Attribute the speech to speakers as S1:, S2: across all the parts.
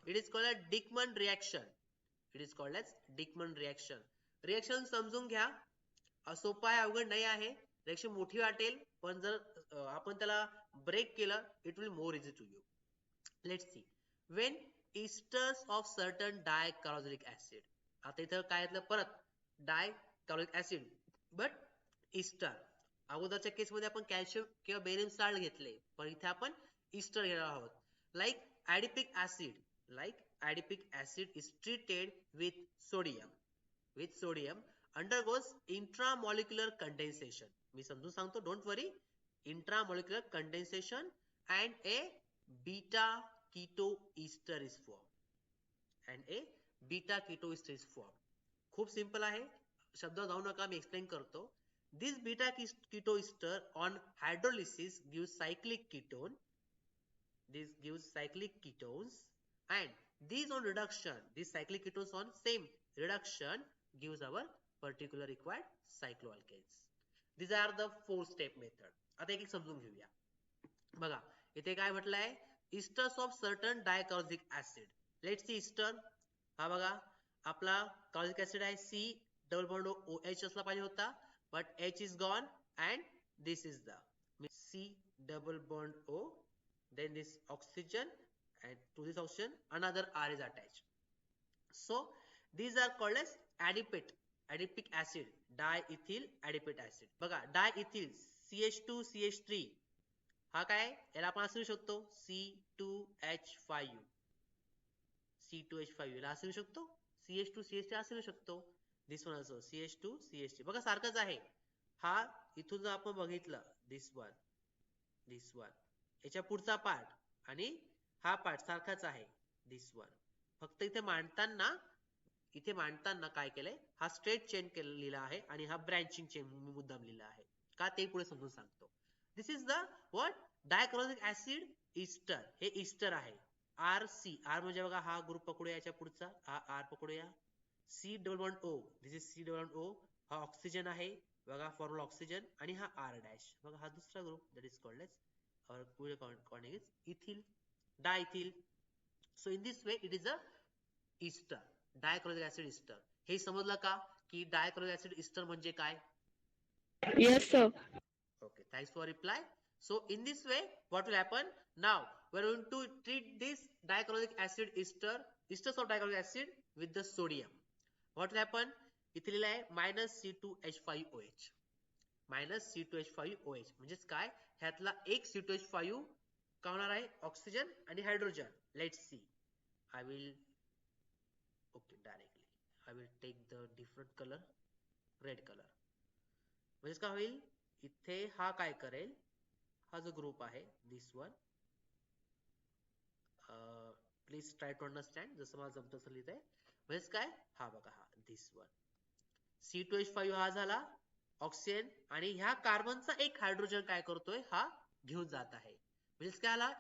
S1: It is called a Dieckmann reaction. It is called as Dieckmann reaction. Reaction समजून घ्या, सोपं आहे, अवघड नाही आहे. रिएक्शन मोठी वाटेल, पण जर आपण त्याला ब्रेक केलं, it will more easy to you. Let's see. When esters of certain dicarboxylic acid. आता इथं काय येतलं परत डायकार्बोक्सिलिक ऍसिड, बट इस्टर. अगोदरच्या केसमध्ये आपण कॅल्शियम किंवा बेरियम साल्ट घेतले, पण इथे आपण इस्टर घेणार आहोत. Like adipic acid, like adipic acid is treated with sodium undergoes intramolecular condensation. मी समजून सांगतो, don't worry. Intramolecular condensation and a beta ketoester is formed. खूप सिंपल आहे, शब्द जाऊ नका, मी एक्सप्लेन करतो. This beta ketoester on hydrolysis gives cyclic ketone. This gives cyclic ketones, and these on reduction, these cyclic ketones on same reduction gives our particular required cycloalkanes. These are the 4-step method. आता एक समजून घेऊया. बघा इथे काय म्हटलंय, esters of certain dicarboxylic acid. Let's see ester. हा बघा आपला कार्बोक्सिलिक ऍसिड आहे, C डबल बॉन्ड OH असला पाहिजे होता, but H is gone and this is the C double bond O, then this oxygen, and to this oxygen another R is attached. So these are called as adipic acid, diethyl adipate acid. बघा diethyl CH2CH3 हा काय, याला आपण असू शकतो C2H5, याला असू शकतो CH2CH3 असू शकतो. दिस वन असो CH2CH3, बघा सारखंच आहे. हा इथून जर आपण बघितलं, दिस वन याच्या पुढचा पार्ट आणि हा पार्ट सारखाच आहे, दिस वन. फक्त इथे मांडताना काय केलंय, हा स्ट्रेट चेन लिहिला आहे आणि हा ब्रँचिंग चेन मुद्दाम लिहिला आहे का, ते पुढे समजून सांगतो. This is the what, dicarboxylic acid ester. हे इस्टर आहे. RC, आर म्हणजे बघा हा ग्रुप पकडूया, याच्या पुढचा हा आर पकडूया. C double bond O, this is C double bond O. हा ऑक्सिजन आहे बघा, फॉर्म्युला ऑक्सिजन, आणि हा R डॅश बघा, हा दुसरा group, that is called as our connecting is ethyl, diethyl. So in this way it is a ester, dicarboxylic acid ester. हे समजलं का की डायकार्बोक्सिलिक ऍसिड इस्टर म्हणजे काय?
S2: Yes, sir.
S1: Okay, thanks for reply. So in this way what will happen, now we are going to treat this dicarboxylic acid esters of dicarboxylic acid with the sodium. What will happen, इथे लिहिलं आहे -C2H5OH, -C2H5OH म्हणजेच काय, ह्यातला एक C2H5 का होणार आहे, oxygen आणि hydrogen. Let's see. I will take the different colour, red colour. म्हणजेच काय होईल, इथे हा काय करेल, हा जो ग्रुप आहे this one, please try to understand, जसं मला जमतं तसं लिहित आहे. म्हणजेच काय, हा बघा हा दिस वन, C2H5 हा झाला ऑक्सिजन, आणि ह्या कार्बनचा एक हायड्रोजन काय करतोय, हा घेऊन जात आहे. म्हणजेच काय आला,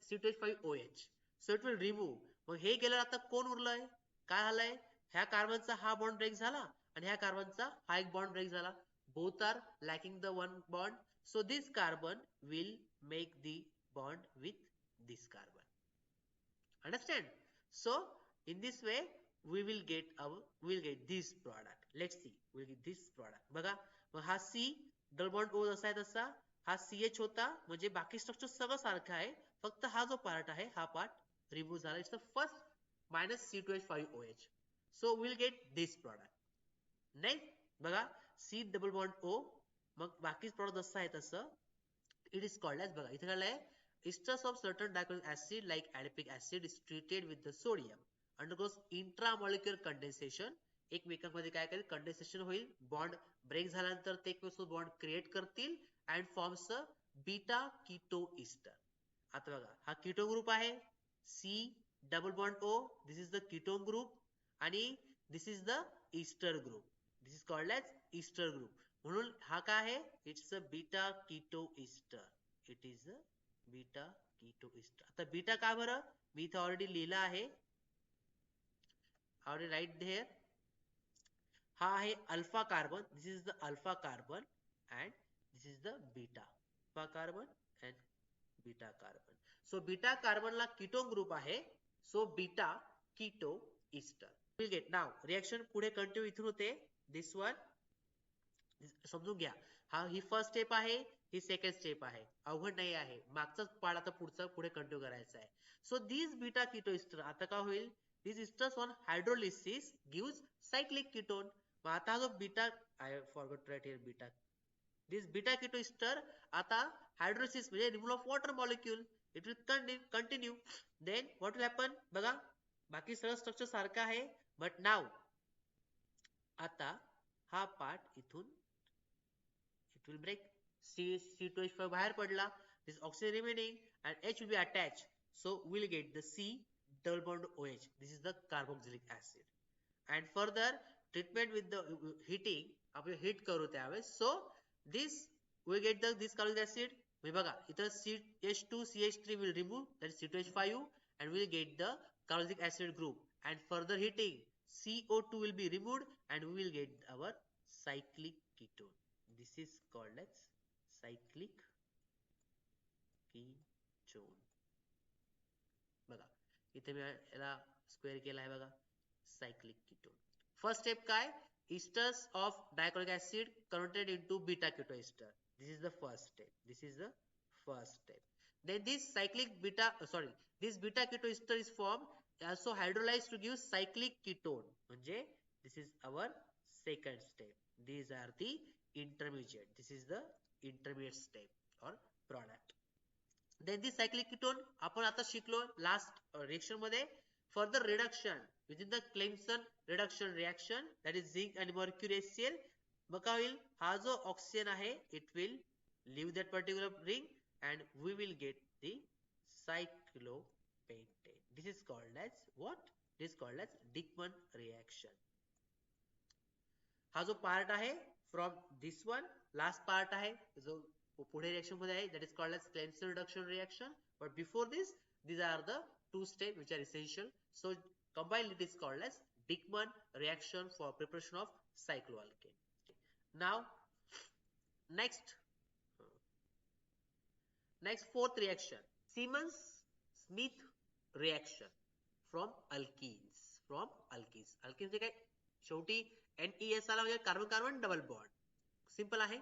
S1: C2H5OH. So it will remove. मग हे गेलं, आता कोण उरलंय, काय झालंय, ह्या कार्बनचा हा बॉन्ड ब्रेक झाला आणि ह्या कार्बनचा हा एक बॉन्ड ब्रेक झाला. Both are lacking the one bond, so this carbon will make the bond with this carbon. Understand? So in this way we will get this product. Let's see, we'll get this product. बघा मग हा C double bond O जसा आहे तसा हा CH होता, म्हणजे बाकी स्ट्रक्चर सगळं सारखं आहे, फक्त हा जो पार्ट आहे हा पार्ट रिमूव्ह झाला. It's the first -C2H5OH. So we'll get this product. Next बघा C डबल बॉन्ड O, मग बाकी प्रॉडक्ट जसं आहे तसं इट इज कॉल्ड एज, बघा इथे काय आहे, esters of certain dicarboxylic acid like adipic acid is treated with the sodium, undergoes intramolecular condensation. एकमेकांमध्ये काय करेल, कंडेन्सेशन होईल, बॉन्ड ब्रेक झाल्यानंतर ते एकमेकांसोबत बॉन्ड क्रिएट करतील and forms a beta keto ester. आता बघा हा कीटो ग्रुप आहे, C double bond O, this is the ketone group, आणि this is the ester group, this is called as ester group. म्हणून हा काय आहे, it's a beta keto ester. It is a beta keto ester. आता beta का बरं, मी इथे already लिहिलं आहे, ऑलरेडी राईट देअर. हा आहे alpha carbon, this is the alpha carbon, and this is the beta carbon and beta carbon. So beta कार्बनला ketone group आहे so beta keto ester will get. नाव रिएक्शन पुढे continue इथून होते. दिस one समजून घ्या. ही फर्स्ट स्टेप आहे, ही second step आहे. अवघड नाही आहे. मागचाच पार्ट आता पुढे कंटिन्यू करायचा आहे. So this beta keto ester आता काय होईल? This esters on hydrolysis gives cyclic ketone. मग आता जो beta, I forgot right here beta, this beta keto ester आता हायड्रोलिसिस म्हणजे removal of water molecule, it will continue. Then what will happen? बघा बाकी सगळं स्ट्रक्चर सारखं आहे, बट नाव आता हा पार्ट इथून it will break. C2H5 बाहेर पडला. This oxygen remaining and H will be attached. So we'll get the C double bond OH. This is the carboxylic acid. And further treatment with the heating, आपण heat करू त्यावेळेस. So this we get this carboxylic acid. हे बघा इथं CH2 CH3 will remove, that is C2H5, and we'll get the carboxylic acid group. And further heating, CO2 will be removed and we will get our cyclic ketone. This is called as cyclic ketone. बघा इथे मी याला square केला आहे बघा, cyclic ketone. First step काय? esters of dichloric acid converted into beta keto ester. This is the first step. This is the first step. Then this cyclic beta, this beta keto ester is formed, also hydrolyzed to give cyclic ketone. म्हणजे this is our second step. These are the intermediate. This is the intermediate step or product. Then this cyclic ketone आपण आता शिकलो last reaction मध्ये. Further reduction within the Clemson reduction reaction, that is zinc and mercury HCl. मग काय होईल? हा जो oxygen आहे it will leave that particular ring and we will get the cyclopentane. This is called as what? This is called as Dickmann reaction. हा जो part आहे from this one, last part आहे जो पुढे रिएक्शन मध्ये आहे, that is called as Clemson reduction reaction. But before this, these are the two steps which are essential. So combined it is called as Dickmann reaction for preparation of cycloalkane. Now next fourth reaction, Siemens-Smith reaction from alkenes. Alkenes म्हणजे काय? शेवटी NES आला म्हणजे carbon carbon double bond. Simple आहे.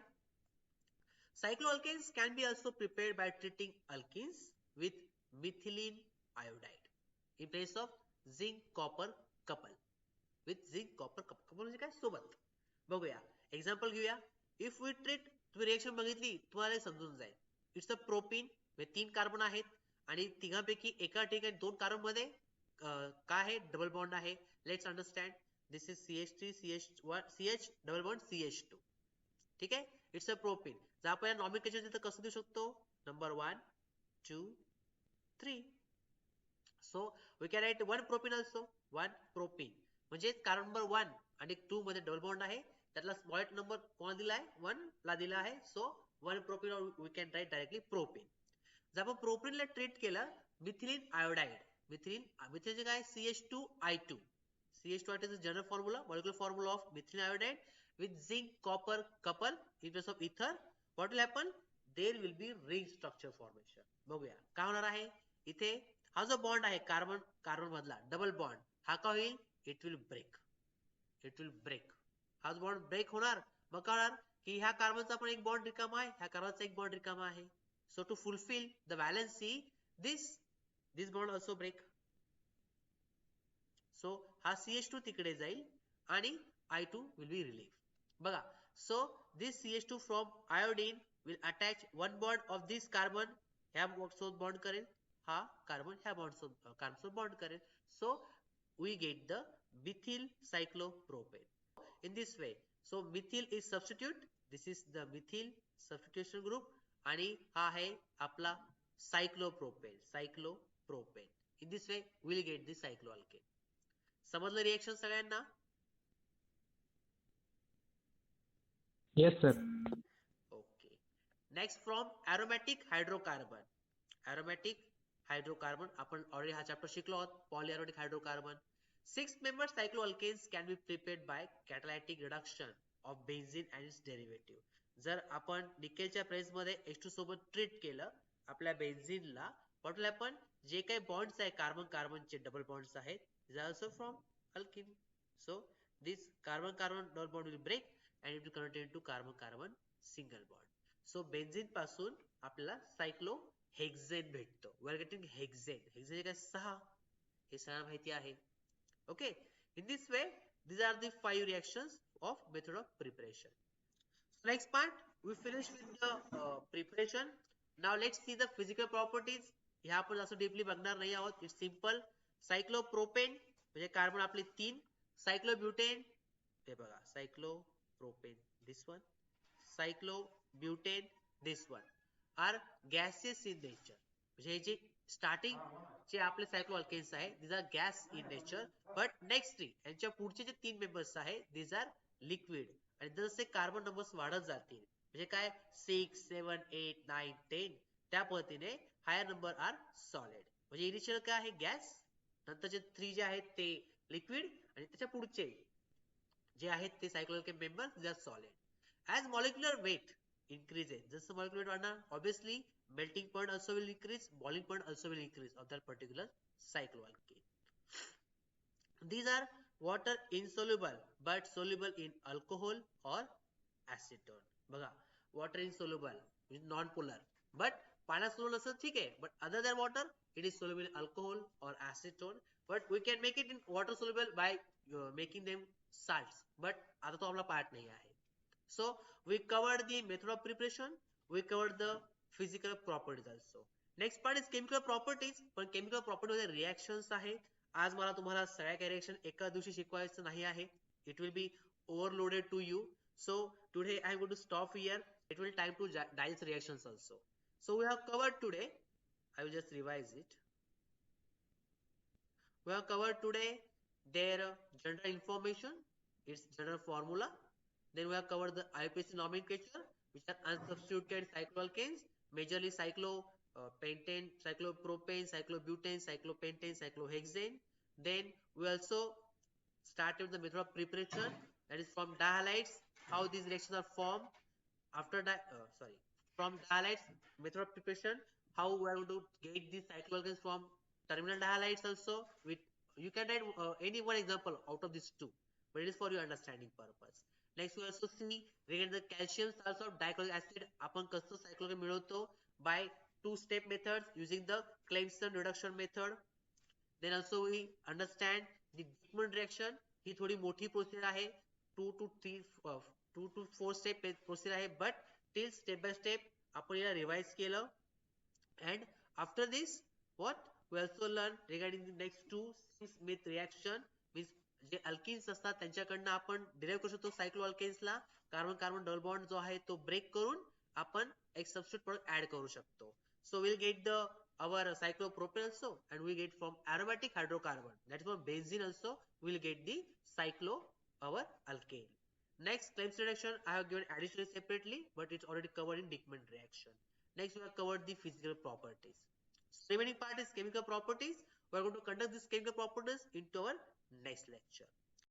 S1: Cycloalkanes can be also prepared by treating alkenes with methylene iodide in place of zinc copper couple. With zinc copper couple म्हणजे काय? सोबत. बघूया एक्झाम्पल घेऊया. इफ वी ट्रीट, तुम्ही reaction बघितली तुम्हाला समजून जाईल. इट्स अ प्रोपीन, म्हणजे 3 कार्बन आहेत आणि तिघांपैकी एका ठिकाणी 2 कार्बन मध्ये काय आहे? डबल बॉन्ड आहे. Let's understand. This is CH3 CH1 CH double bond CH2. ठीक आहे. It's a propene. जर आपण या नॉमिनिकेशन तिथं कसं देऊ शकतो? Number 1 2 3. So we can write 1 propene also. 1 propene म्हणजे कार्बन नंबर 1 आणि 2 मध्ये डबल बॉन्ड आहे, त्यातला स्मॉल नंबर कोणाला दिला आहे? 1 ला दिला आहे. So 1 propene, we can write directly propene. जर आपण प्रोपीनला ट्रीट केलं मिथिलीन आयोडाइड, मिथिलीन काय? CH2I2. CH2I2 is the general formula, molecular formula of methylene iodide with zinc copper couple in place of ether. What will happen? There will be ring structure formation. बघूया काय होणार आहे. इथे हा जो bond आहे carbon carbon मधला double bond, हा काय होईल? It will break. हा जो बॉन्ड ब्रेक होणार, मग काय होणार की ह्या कार्बनचा पण एक बॉन्ड रिकामा आहे, ह्या कार्बनचा एक बॉन्ड रिकामा आहे. So to fulfil the valency, this bond also break. So हा CH2 तिकडे जाईल आणि I2 will be relieved. बघा, so this CH2 from iodine will attach one bond of this carbon, ह्या सोबत बॉन्ड करेल, हा कार्बन ह्या कार्बन सोबत बॉन्ड करेल. So we get the methyl cyclopropane. In this way, so methyl is substitute. This is the methyl substitution group आणि हा आहे आपला cyclopropane. In this way, we'll get the cycloalkane. समजलं रिएक्शन सगळ्यांना?
S3: Yes, sir.
S1: Okay. Next from aromatic hydrocarbon. Aromatic hydrocarbon आपण already हा chapter शिकलो आहोत. Polyaromatic hydrocarbon. 6 member cycloalkanes can be prepared by catalytic reduction of benzene and its derivative. जर आपण निकेलच्या press मध्ये H2 सोबत ट्रीट केलं आपल्या बेन्झीनला, what will happen? जे काही बॉन्ड्स आहे कार्बन कार्बनचे डबल बॉन्ड्स आहेत these are also from alkene. So this carbon carbon double bond will break and it will convert into carbon carbon single bond. So benzene पासून आपल्याला cyclohexane भेटतो. We are getting hexane. Hexane काय 6 हे सगळ्यांना माहिती आहे. Okay, in this way these are the 5 reactions of method of preparation. Next part we finish with the preparation. Now let's see the physical properties. ह्या आपण असं deeply बघणार नाही आहोत. It's simple. सायक्लोप्रोपेन म्हणजे कार्बन आपले 3, सायक्लोब्युटेन हे बघा cyclopropane this one, cyclobutane this one are gases in nature. म्हणजे हे जे स्टार्टिंग जे आपले सायक्लोअल्केन्स आहे these are gas in nature, but next यांच्या पुढचे जे 3 मेंबर्स आहे these are liquid. आणि जसे कार्बन नंबर्स वाढत जातील म्हणजे काय 6 7 8 9 10 त्या पद्धतीने हायर नंबर आर सॉलिड. म्हणजे इनिशियल काय आहे गॅस, नंतरचे 3 जे आहेत ते लिक्विड आणि त्याच्या पुढचे जे आहेत ते सायक्लोअल्केन मेंबर्स जे are solid. As molecular weight increases, जसं मॉलिक्युलर वेट वाढणार obviously melting point also will increase, boiling point also will increase of that particular cycloalkane. These are water insoluble but soluble in alcohol or acetone. बघा water insoluble म्हणजे non polar, but पाण्यात soluble असं ठीक आहे, but other than water it is soluble in alcohol or acetone, but we can make it in water soluble by making them salts, but आता तो आपला part नाही आहे. So we covered the method of preparation, we covered the physical properties also. Next part is chemical properties. पण chemical property मध्ये reactions आहे. आज मला तुम्हाला सगळ्या काही reaction एका दिवशी शिकवायचं नाही आहे. It will be overloaded to you. So today I am going to stop here. It will time to digest reactions also. So we have covered today. I will just revise it. We have covered today their general information, its general formula. Then we have covered the IUPAC nomenclature, which are unsubstituted cycloalkanes, majorly cyclopentane, cyclopropane, cyclobutane, cyclopentane, cyclohexane. Then we also started the method of preparation, that is from dihalides, how these reactions are formed. After from dihalides method of preparation, how we are going to get these cycloalkanes from terminal dihalides also. With you can write any one example out of these two, but it is for your understanding purpose. Next we also see regarding the calcium salts of dichloric acid आपण कसं cycloalkane मिळवतो by 2-step methods using the Clemson reduction method. Then also we understand the Diekmann reaction, ही थोडी मोठी process आहे, 2 to 4 step process आहे, but till step by step आपण याला revise केलं. And after this what we also learn regarding the next 2 Smith reaction, means जे alkynes असतात त्यांच्याकडनं आपण डिराइव्ह करू शकतो सायक्लोअल्केन्सला कार्बन कार्बन डबल बॉन्ड जो आहे तो ब्रेक करून आपण एक सबस्टिट्यूट प्रोडक्ट ऍड करू शकतो. So we'll get the our cyclopropane also, and we get from aromatic hydrocarbon, that is from benzene also we'll get the cyclo our alkane. Next Clemson reaction I have given additionally separately, but it's already covered in Diekmann reaction. Next we have covered the physical properties. Remaining part is chemical properties. We are going to conduct these chemical properties into our next lecture.